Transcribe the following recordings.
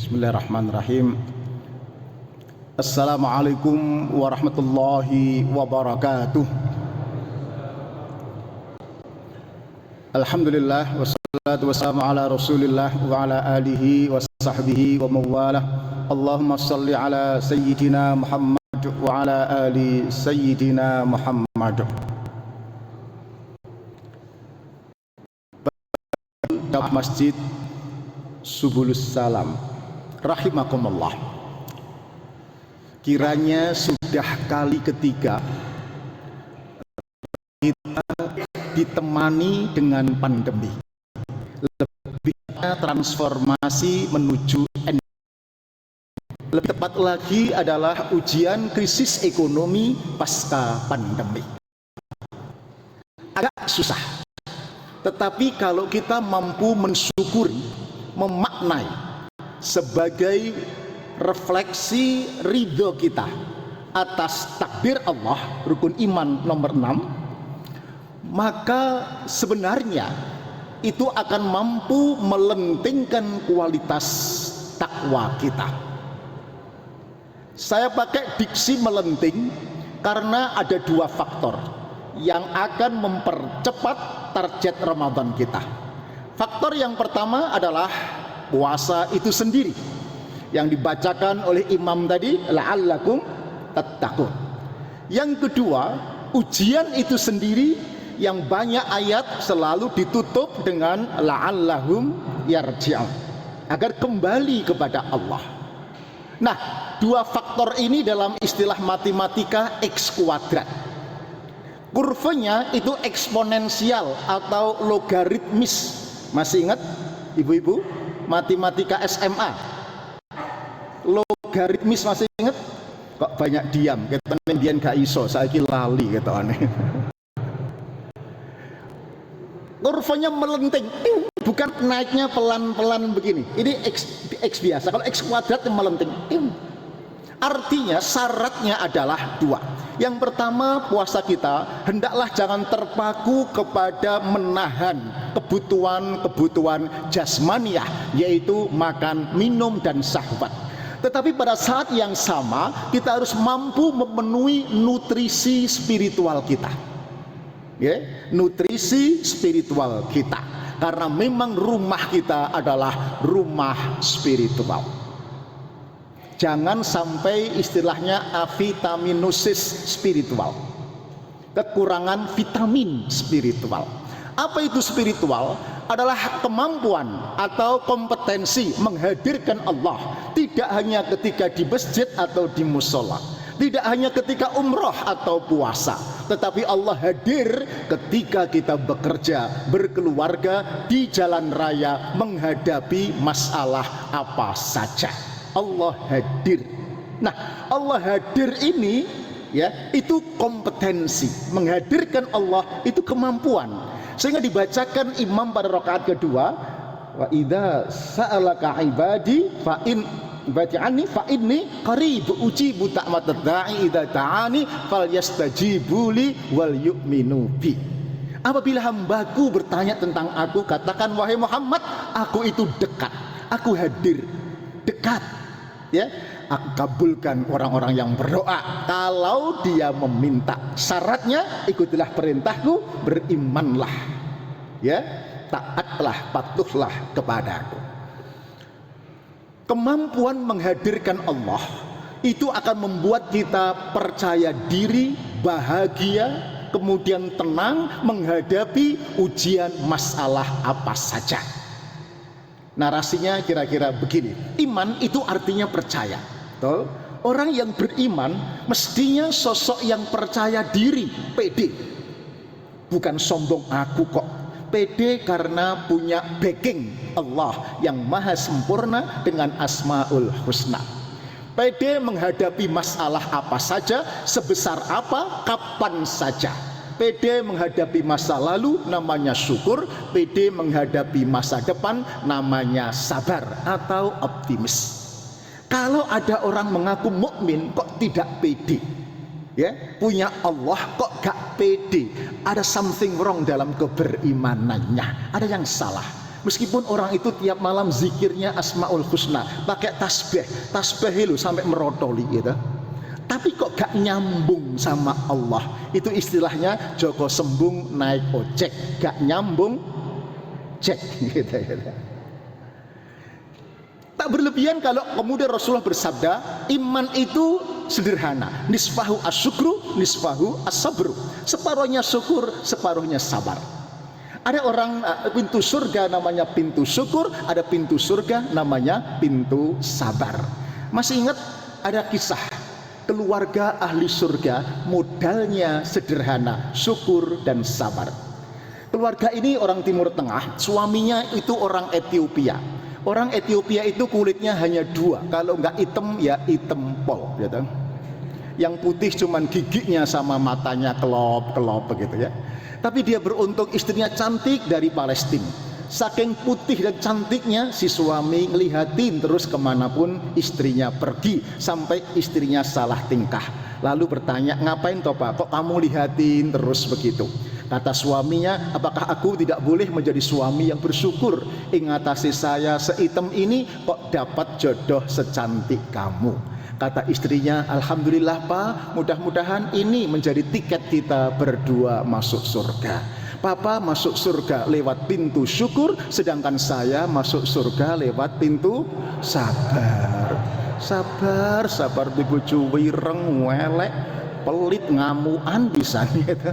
Bismillahirrahmanirrahim. Assalamualaikum warahmatullahi wabarakatuh. Alhamdulillah wassalatu wassalamu ala Rasulillah wa ala alihi wa sahbihi wa mawalah. Allahumma salli ala sayyidina Muhammad wa ala ali sayyidina Muhammad. Masjid Subulus Salam rahimakumullah. Kiranya sudah kali ketiga kita ditemani dengan pandemi, lebihnya transformasi menuju lebih tepat lagi adalah ujian krisis ekonomi pasca pandemi. Agak susah, tetapi kalau kita mampu mensyukuri, memaknai sebagai refleksi ridho kita atas takdir Allah, rukun iman nomor 6, maka sebenarnya itu akan mampu melentingkan kualitas takwa kita. Saya pakai diksi melenting karena ada dua faktor yang akan mempercepat target Ramadan kita. Faktor yang pertama adalah puasa itu sendiri yang dibacakan oleh imam tadi, la'allakum tattaqun. Yang kedua, ujian itu sendiri yang banyak ayat selalu ditutup dengan la'allahum yarji'un, agar kembali kepada Allah. Nah, dua faktor ini dalam istilah matematika X kuadrat. Kurvanya itu eksponensial atau logaritmis. Masih ingat ibu-ibu matematika SMA? Logaritmis masih ingat? Kok banyak diam? Kita biyen gak iso, saiki lali gitu aneh. Kurvanya melenting, bukan naiknya pelan-pelan begini. Ini X biasa. Kalau X kuadrat yang melenting. Artinya syaratnya adalah dua. Yang pertama, puasa kita hendaklah jangan terpaku kepada menahan kebutuhan jasmaniah, yaitu makan, minum, dan syahwat. Tetapi pada saat yang sama kita harus mampu memenuhi nutrisi spiritual kita, ya, nutrisi spiritual kita, karena memang rumah kita adalah rumah spiritual. Jangan sampai istilahnya avitaminusis spiritual, kekurangan vitamin spiritual. Apa itu spiritual? Adalah kemampuan atau kompetensi menghadirkan Allah tidak hanya ketika di masjid atau di musola, tidak hanya ketika umroh atau puasa, tetapi Allah hadir ketika kita bekerja, berkeluarga, di jalan raya, menghadapi masalah apa saja. Allah hadir. Nah, Allah hadir ini, ya, itu kompetensi. Menghadirkan Allah itu kemampuan. Sehingga dibacakan imam pada rakaat kedua, wa idza sa'alaka ibadi fa in bati'ani fa inni qarib ujibu ta'matad da'i idza ta'ani falyastajibu li wal yu'minu bi. Apabila hambaku bertanya tentang aku, katakan wahai Muhammad, aku itu dekat, aku hadir, dekat. Ya, aku kabulkan orang-orang yang berdoa kalau dia meminta. Syaratnya ikutilah perintahku, berimanlah, ya, taatlah, patuhlah kepadaku. Kemampuan menghadirkan Allah itu akan membuat kita percaya diri, bahagia, kemudian tenang menghadapi ujian masalah apa saja. Narasinya kira-kira begini, iman itu artinya percaya. Betul? Orang yang beriman mestinya sosok yang percaya diri, pede. Bukan sombong, aku kok. Pede karena punya backing Allah yang maha sempurna dengan asmaul husna. Pede menghadapi masalah apa saja, sebesar apa, kapan saja. PD menghadapi masa lalu namanya syukur, PD menghadapi masa depan namanya sabar atau optimis. Kalau ada orang mengaku mukmin kok tidak pede, ya, punya Allah kok gak pede, ada something wrong dalam keberimanannya, ada yang salah. Meskipun orang itu tiap malam zikirnya Asmaul Husna, pakai tasbih itu sampai merotoli gitu, tapi kok gak nyambung sama Allah. Itu istilahnya Joko Sembung naik ojek, gak nyambung cek gitu. Tak berlebihan kalau kemudian Rasulullah bersabda, iman itu sederhana, nisfahu asyukru, nisfahu as-sabru. Separuhnya syukur, separuhnya sabar. Ada orang pintu surga namanya pintu syukur, ada pintu surga namanya pintu sabar. Masih ingat ada kisah keluarga ahli surga, modalnya sederhana, syukur dan sabar. Keluarga ini orang Timur Tengah, suaminya itu orang Ethiopia. Orang Ethiopia itu kulitnya hanya dua, kalau nggak hitam ya hitam pol gitu. Yang putih cuman giginya sama matanya kelop begitu ya. Tapi dia beruntung istrinya cantik dari Palestina. Saking putih dan cantiknya, si suami ngelihatin terus kemanapun istrinya pergi, sampai istrinya salah tingkah. Lalu bertanya, ngapain toh Pak, kok kamu lihatin terus begitu? Kata suaminya, apakah aku tidak boleh menjadi suami yang bersyukur? Ingatasi saya seitem ini kok dapat jodoh secantik kamu. Kata istrinya, alhamdulillah Pak, mudah-mudahan ini menjadi tiket kita berdua masuk surga. Papa masuk surga lewat pintu syukur, sedangkan saya masuk surga lewat pintu sabar. Sabar dibojo wireng, welek, pelit, ngamuan bisa gitu.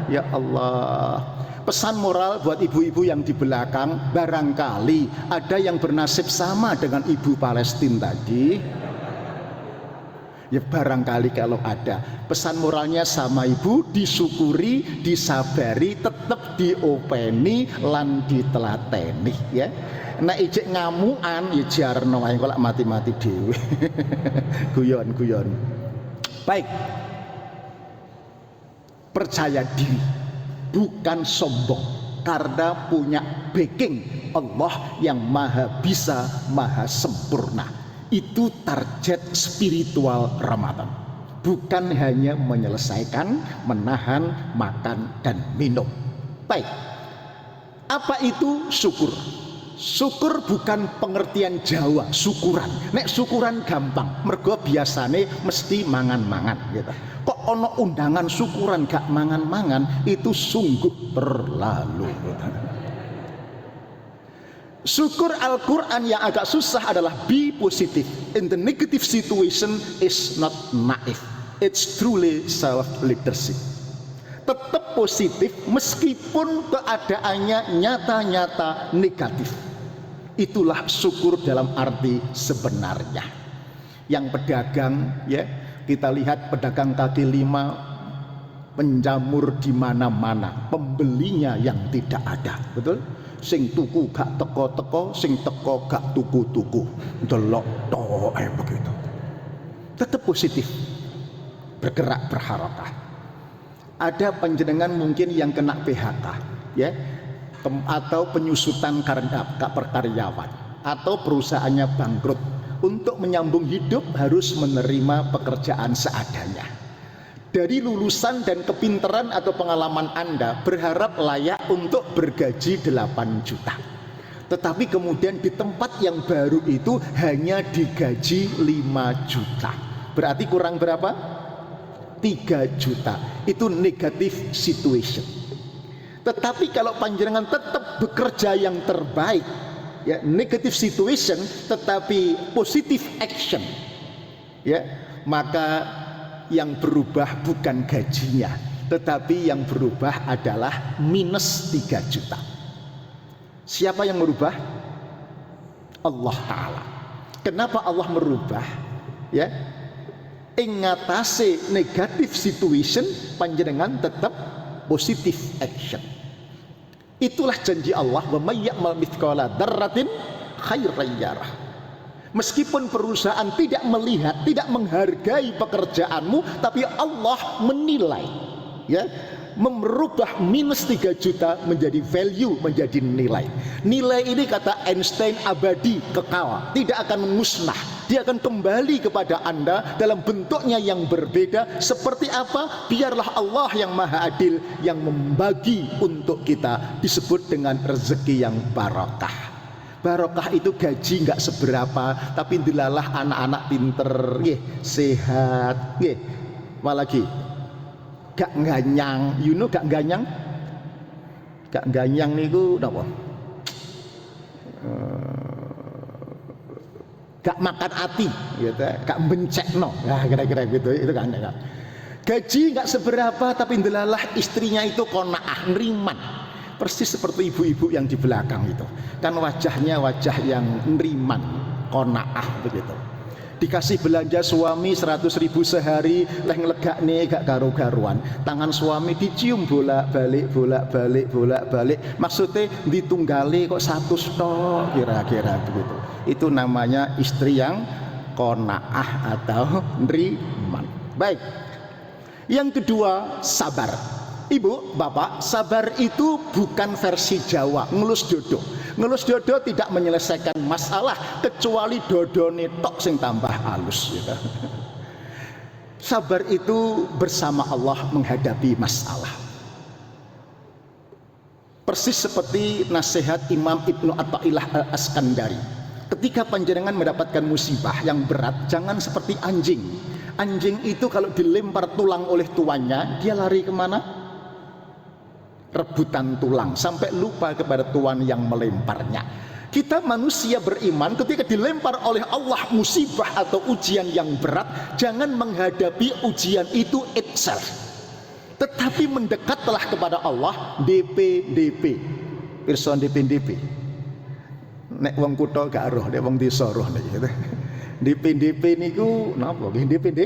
Ya Allah. Pesan moral buat ibu-ibu yang di belakang, barangkali ada yang bernasib sama dengan ibu Palestina tadi. Ya barangkali kalau ada. Pesan moralnya sama ibu, disyukuri, disabari, tetap diopeni lan ditelateni ya. Nek ijek ngamuan ya jarno ae kok mati-mati dhewe. Guyon. Baik. Percaya diri, bukan sombong, karena punya backing Allah yang maha bisa, maha sempurna. Itu target spiritual Ramadan, bukan hanya menyelesaikan, menahan, makan dan minum. Baik, apa itu syukur? Syukur bukan pengertian Jawa, syukuran. Nek syukuran gampang, mergo biasane mesti mangan-mangan gitu. Kok ono undangan syukuran gak mangan-mangan, itu sungguh terlalu gitu. Syukur Al-Quran yang agak susah adalah be positive in the negative situation is not naif, it's truly self-leadership. Tetap positif meskipun keadaannya nyata-nyata negatif. Itulah syukur dalam arti sebenarnya. Yang pedagang ya, kita lihat pedagang kaki lima menjamur di mana-mana, pembelinya yang tidak ada, betul? Sing tuku gak teko-teko, sing teko gak tuku-tuku, delok toh begitu. Tetap positif, bergerak berharokah. Ada panjenengan mungkin yang kena PHK ya, atau penyusutan karyawan, atau perusahaannya bangkrut. Untuk menyambung hidup harus menerima pekerjaan seadanya. Dari lulusan dan kepintaran atau pengalaman Anda berharap layak untuk bergaji 8 juta. Tetapi kemudian di tempat yang baru itu hanya digaji 5 juta. Berarti kurang berapa? 3 juta. Itu negative situation. Tetapi kalau panjenengan tetap bekerja yang terbaik, ya, negative situation tetapi positive action, ya, maka yang berubah bukan gajinya, tetapi yang berubah adalah minus 3 juta. Siapa yang merubah? Allah Ta'ala. Kenapa Allah merubah? Ya, ingatasi negative situation, panjenengan tetap positive action. Itulah janji Allah, wa may ya'mal mithqala dzarratin khairan yarah. Meskipun perusahaan tidak melihat, tidak menghargai pekerjaanmu, tapi Allah menilai, ya, merubah minus 3 juta menjadi value, menjadi nilai. Nilai ini kata Einstein abadi, kekal, tidak akan musnah. Dia akan kembali kepada Anda dalam bentuknya yang berbeda. Seperti apa? Biarlah Allah yang maha adil yang membagi untuk kita, disebut dengan rezeki yang barokah. Barokah itu gaji nggak seberapa, tapi dilalah anak-anak pinter, sehat, apalagi gak ganyang, gak ganyang, gak ganyang niku napa? Gak makan hati, gitu, gak bencekno, nah kira-kira gitu, itu kan enggak. Gaji nggak seberapa, tapi delalah istrinya itu qanaah, neriman. Persis seperti ibu-ibu yang di belakang itu, kan wajahnya wajah yang neriman, qanaah begitu. Dikasih belanja suami 100.000 sehari, leh ngelegak nih gak karu-karuan. Tangan suami dicium bolak-balik, bolak-balik, bolak-balik. Maksudnya ditunggali kok 100 tok, kira-kira begitu. Itu namanya istri yang qanaah atau neriman. Baik. Yang kedua, sabar. Ibu, bapak, sabar itu bukan versi Jawa, ngelus dodo. Ngelus dodo tidak menyelesaikan masalah, kecuali dodone tok sing tambah halus, gitu. Sabar itu bersama Allah menghadapi masalah. Persis seperti nasihat Imam Ibnu Athaillah Al-Askandari. Ketika panjenengan mendapatkan musibah yang berat, jangan seperti anjing. Anjing itu kalau dilempar tulang oleh tuannya, dia lari kemana? Rebutan tulang, sampai lupa kepada tuan yang melemparnya. Kita manusia beriman, ketika dilempar oleh Allah musibah atau ujian yang berat, jangan menghadapi ujian itu itself, tetapi mendekatlah kepada Allah. DP pirsa DP nek wong kutha gak roh, nek wong desa roh nek gitu. DP niku napa nggih? DP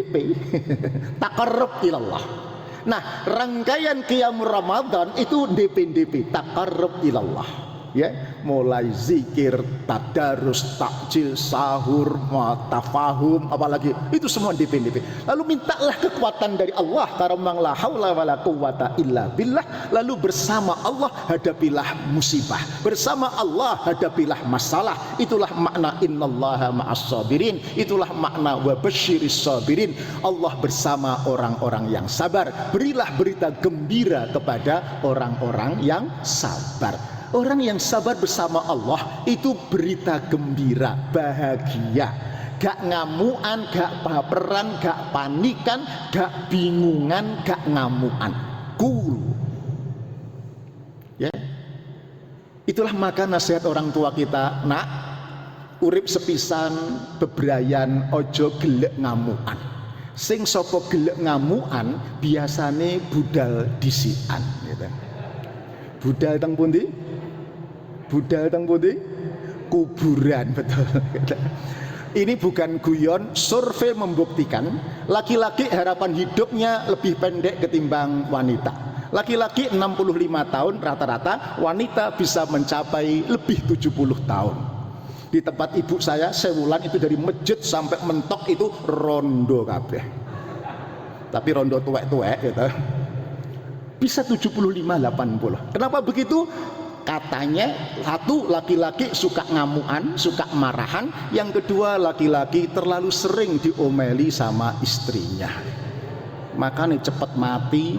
taqarrub ilallah. Nah, rangkaian qiyamul Ramadan itu DP taqarrub ilallah, ya, mulai zikir, tadarus, takjil, sahur, tafahum, apalagi itu semua DP. Lalu mintalah kekuatan dari Allah, karena la haula wala quwata illa billah. Lalu bersama Allah hadapilah musibah, bersama Allah hadapilah masalah. Itulah makna innallaha ma'as sabirin, itulah makna wa basyiris sabirin. Allah bersama orang-orang yang sabar. Berilah berita gembira kepada orang-orang yang sabar. Orang yang sabar bersama Allah itu berita gembira, bahagia. Gak ngamuan, gak baperan, gak panikan, gak bingungan, gak ngamuan. Cool. Ya. Itulah maka nasihat orang tua kita, nak, urip sepisan bebrayan, ojo gelek ngamuan. Sing sapa gelek ngamuan biasane budal disian, gitu. Budal teng pundi? Budal teng pundi? Kuburan, betul. Ini bukan guyon, survei membuktikan laki-laki harapan hidupnya lebih pendek ketimbang wanita. Laki-laki 65 tahun rata-rata, wanita bisa mencapai lebih 70 tahun. Di tempat ibu saya, sewulan itu dari masjid sampai mentok itu rondo kabeh. Tapi rondo tuwek-tuwek gitu. Bisa 75-80. Kenapa begitu? Katanya satu, laki-laki suka ngamuan, suka marahan. Yang kedua, laki-laki terlalu sering diomeli sama istrinya. Makanya cepat mati.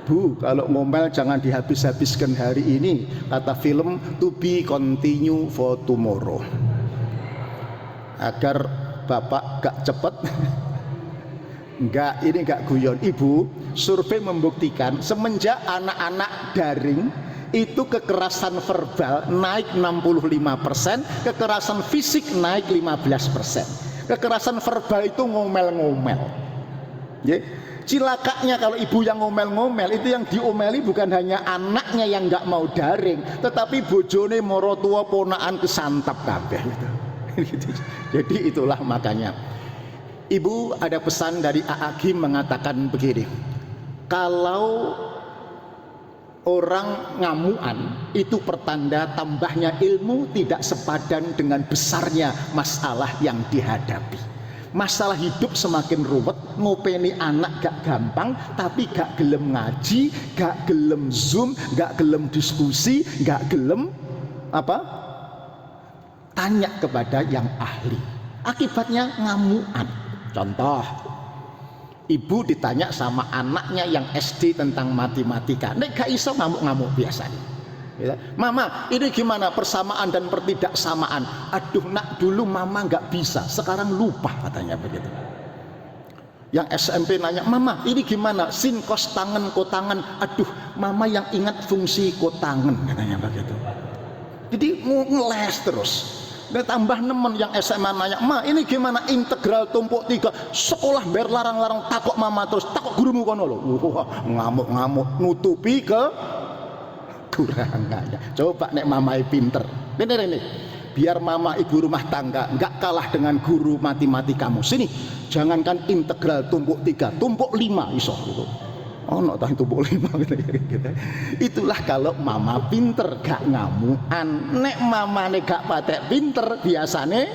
Bu, kalau ngomel jangan dihabis-habiskan hari ini. Kata film, to be continue for tomorrow. Agar bapak gak cepet. Enggak, ini enggak guyon. Ibu, survei membuktikan semenjak anak-anak daring itu kekerasan verbal naik 65%, kekerasan fisik naik 15%. Kekerasan verbal itu ngomel-ngomel. Ya. Cilakanya kalau ibu yang ngomel-ngomel, itu yang diomeli bukan hanya anaknya yang nggak mau daring, tetapi bojone moro tua ponaan kesantap kabeh gitu. Jadi itulah makanya. Ibu, ada pesan dari A'agim mengatakan begini, kalau orang ngamuan itu pertanda tambahnya ilmu tidak sepadan dengan besarnya masalah yang dihadapi. Masalah hidup semakin ruwet, ngopeni anak gak gampang, tapi gak gelem ngaji, gak gelem zoom, gak gelem diskusi, gak gelem apa? Tanya kepada yang ahli. Akibatnya ngamuan. Contoh, ibu ditanya sama anaknya yang SD tentang matematika, nek gak iso ngamuk-ngamuk biasanya. Ya. Mama, ini gimana persamaan dan pertidaksamaan? Aduh nak, dulu mama nggak bisa, sekarang lupa, katanya begitu. Yang SMP nanya, mama ini gimana sin kos tangen kotangan? Aduh, mama yang ingat fungsi kotangen, katanya begitu. Jadi ngeles terus. Dan tambah nemen yang SMA nanya, ma ini gimana integral tumpuk 3? Sekolah berlarang-larang takut mama terus, takut gurumu kono loh. Ngamuk-ngamuk nutupi ke kurangannya. Coba nek mamai pinter, ini biar mama ibu rumah tangga nggak kalah dengan guru matematikamu. Sini, jangankan integral tumpuk 3, tumpuk 5 iso gitu. Oh no, tumpuk 5 gitu. Itulah kalau mama pinter gak ngamuan. Nek mama nek gak patek pinter, biasanya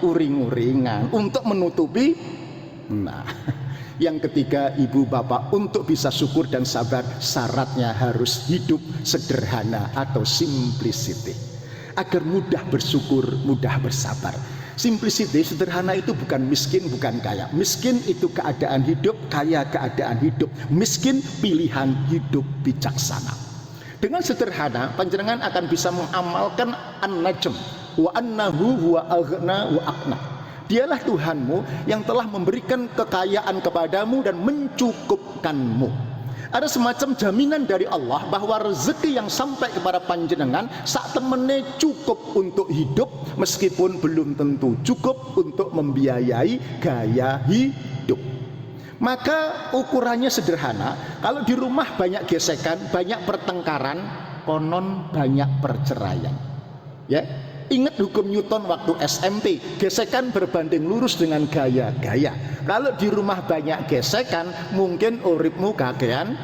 uring-uringan untuk menutupi. Nah, yang ketiga, ibu bapak untuk bisa syukur dan sabar, syaratnya harus hidup sederhana atau simplicity, agar mudah bersyukur, mudah bersabar. Simplicity, sederhana itu bukan miskin, bukan kaya. Miskin itu keadaan hidup, kaya keadaan hidup. Miskin pilihan hidup bijaksana. Dengan sederhana, panjenengan akan bisa mengamalkan an-najm wa annahu huwa aghna wa aqna. Dialah Tuhanmu yang telah memberikan kekayaan kepadamu dan mencukupkanmu. Ada semacam jaminan dari Allah bahwa rezeki yang sampai kepada panjenengan sak temene cukup untuk hidup, meskipun belum tentu cukup untuk membiayai gaya hidup. Maka ukurannya sederhana. Kalau di rumah banyak gesekan, banyak pertengkaran, konon banyak perceraian. Ya, ingat hukum Newton waktu SMP, gesekan berbanding lurus dengan gaya-gaya. Kalau di rumah banyak gesekan, mungkin uripmu kakean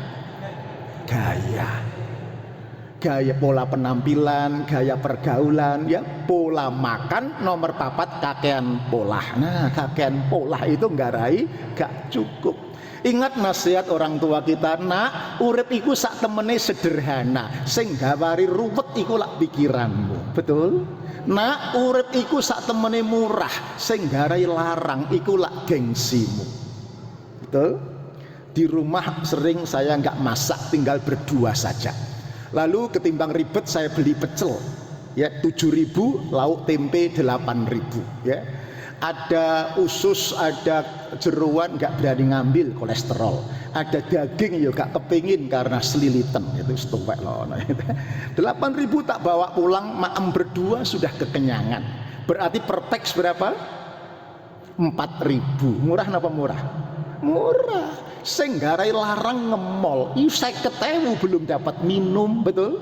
gaya pola penampilan, gaya pergaulan, ya, pola makan nomor 4 kakean pola. Nah, kakean pola itu nggarai gak cukup. Ingat nasihat orang tua kita, nak, urip iku sak temene sederhana, sing gawari ruwet iku lak pikiranmu. Betul? Nak, urip iku sak temene murah, sing garai larang iku lak gengsimu. Betul? Di rumah sering saya nggak masak, tinggal berdua saja. Lalu ketimbang ribet saya beli pecel, ya 7.000, lauk tempe 8.000, ya. Ada usus, ada jeruan, nggak berani ngambil, kolesterol. Ada daging ya gak kepingin karena selilitan, itu setupek loh. 8.000 tak bawa pulang, maem berdua sudah kekenyangan. Berarti per teks berapa? 4.000. Murah napa murah? Murah. Senggarai larang ngemol, saya ketemu belum dapat minum, betul?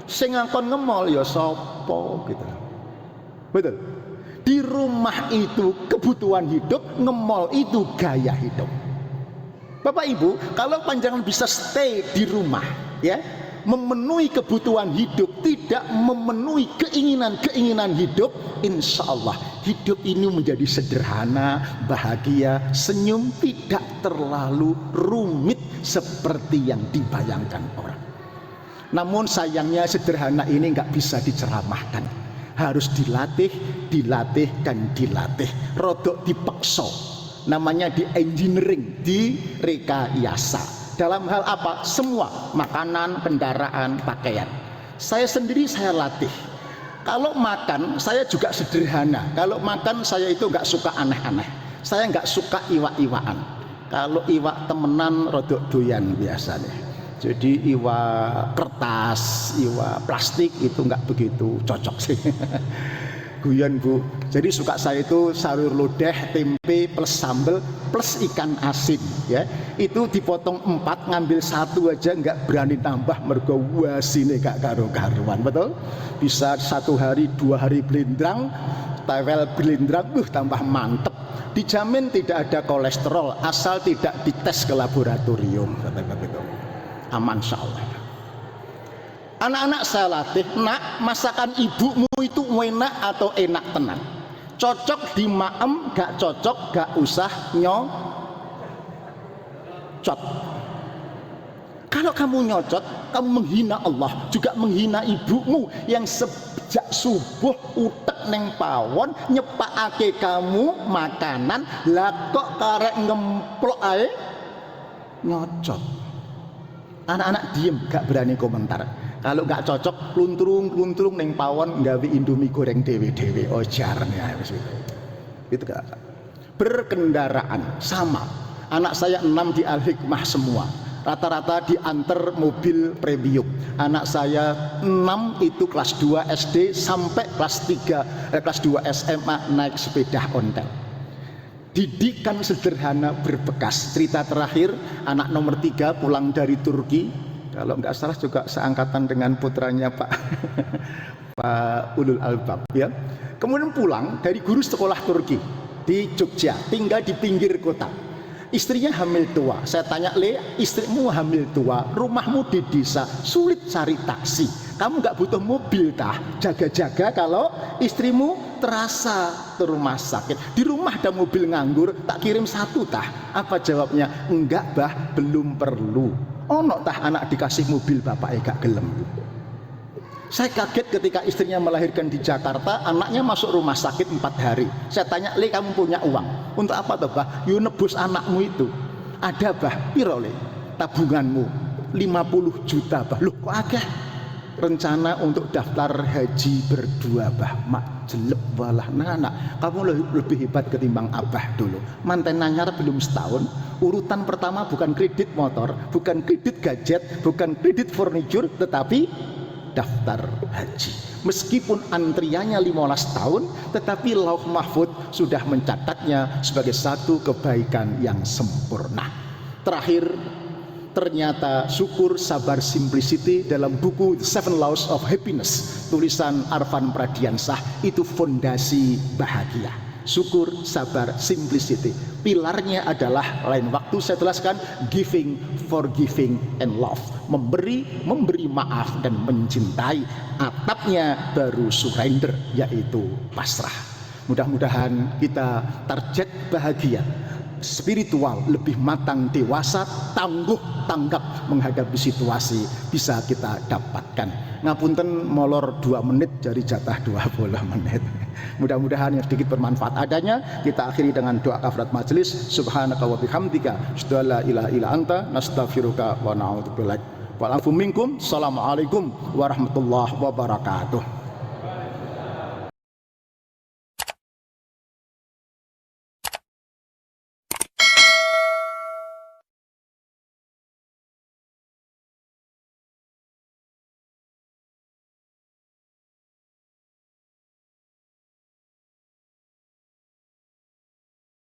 Sing ngangkon ngemol ya sopo gitu. Betul? Di rumah itu kebutuhan hidup, ngemol itu gaya hidup. Bapak Ibu, kalau panjangan bisa stay di rumah, ya, memenuhi kebutuhan hidup, tidak memenuhi keinginan hidup, insya Allah hidup ini menjadi sederhana, bahagia, senyum, tidak terlalu rumit seperti yang dibayangkan orang. Namun sayangnya sederhana ini nggak bisa diceramahkan, harus dilatih dan dilatih, rodok dipekso, namanya di engineering, di rekayasa. Dalam hal apa? Semua, makanan, kendaraan, pakaian. Saya sendiri saya latih. Kalau makan saya juga sederhana. Kalau makan saya itu nggak suka aneh-aneh. Saya nggak suka iwak-iwaan. Kalau iwak temenan rodok doyan biasanya. Jadi iwak kertas, iwak plastik itu nggak begitu cocok sih. Guyon Bu. Jadi suka saya itu sayur lodeh, tempe plus sambal plus ikan asin, ya. Itu dipotong 4, ngambil 1 aja nggak berani tambah, mergo wasine gak karu-karuan, betul? Bisa 1 hari 2 hari belindrang, tewel belindrang, tambah mantep. Dijamin tidak ada kolesterol asal tidak dites ke laboratorium, kata begitu. Aman insyaallah. Anak-anak saya latih, nak, masakan ibumu itu enak atau enak tenan? Cocok di maem, gak cocok gak usah nyocot. Kalau kamu nyocot, kamu menghina Allah, juga menghina ibumu yang sejak subuh utek neng pawon nyepakake kamu makanan, lah kok karek ngemplok ae nyocot. Anak-anak diem gak berani komentar. Kalau gak cocok kluntrung neng pawon nggawe indomie goreng dewe-dewe ojarnya itu gak. Berkendaraan sama, anak saya 6 di Al-Hikmah semua, rata-rata diantar mobil premium. Anak saya 6 itu kelas 2 SD sampai kelas 2 SMA naik sepeda ontel. Didikan sederhana berbekas. Cerita terakhir, anak nomor 3 pulang dari Turki, kalau nggak salah juga seangkatan dengan putranya Pak Pak Ulul Albab ya. Kemudian pulang dari guru sekolah Turki di Jogja, tinggal di pinggir kota. Istrinya hamil tua. Saya tanya, Le, istrimu hamil tua, rumahmu di desa, sulit cari taksi, kamu nggak butuh mobil tah? Jaga-jaga kalau istrimu terasa ke rumah sakit. Di rumah ada mobil nganggur, tak kirim 1 tah? Apa jawabnya? Enggak bah, belum perlu. Ono tah anak dikasih mobil bapak gak gelem. Saya kaget ketika istrinya melahirkan di Jakarta, anaknya masuk rumah sakit 4 hari. Saya tanya, Le, kamu punya uang untuk apa toh bah? Yo nebus anakmu itu. Ada bah, piro Le? Tabunganmu 50 juta bah. Loh kok akeh? Rencana untuk daftar haji berdua bah. Mak jelek walah anak, kamu lebih hebat ketimbang abah dulu. Manten nanyar belum setahun, urutan pertama bukan kredit motor, bukan kredit gadget, bukan kredit furniture, tetapi daftar haji. Meskipun antriannya 15 tahun, tetapi Lauh Mahfud sudah mencatatnya sebagai satu kebaikan yang sempurna. Terakhir, ternyata syukur, sabar, simplicity dalam buku The 7 Laws of Happiness tulisan Arfan Pradiansah itu fondasi bahagia. Syukur, sabar, simplicity. Pilarnya adalah, lain waktu saya jelaskan, giving, forgiving, and love. Memberi, memberi maaf, dan mencintai. Atapnya baru surrender, yaitu pasrah. Mudah-mudahan kita target bahagia spiritual, lebih matang, dewasa, tangguh, tanggap menghadapi situasi bisa kita dapatkan. Ngapunten molor 2 menit dari jatah 20 menit. Mudah-mudahan yang sedikit bermanfaat adanya. Kita akhiri dengan doa kafarat majelis. Subhanaka wa bihamdika, asyhadu an la ilaha illa anta, nastaghfiruka wa na'udzubillaik. Wa'alafu minkum. Assalamualaikum warahmatullahi wabarakatuh.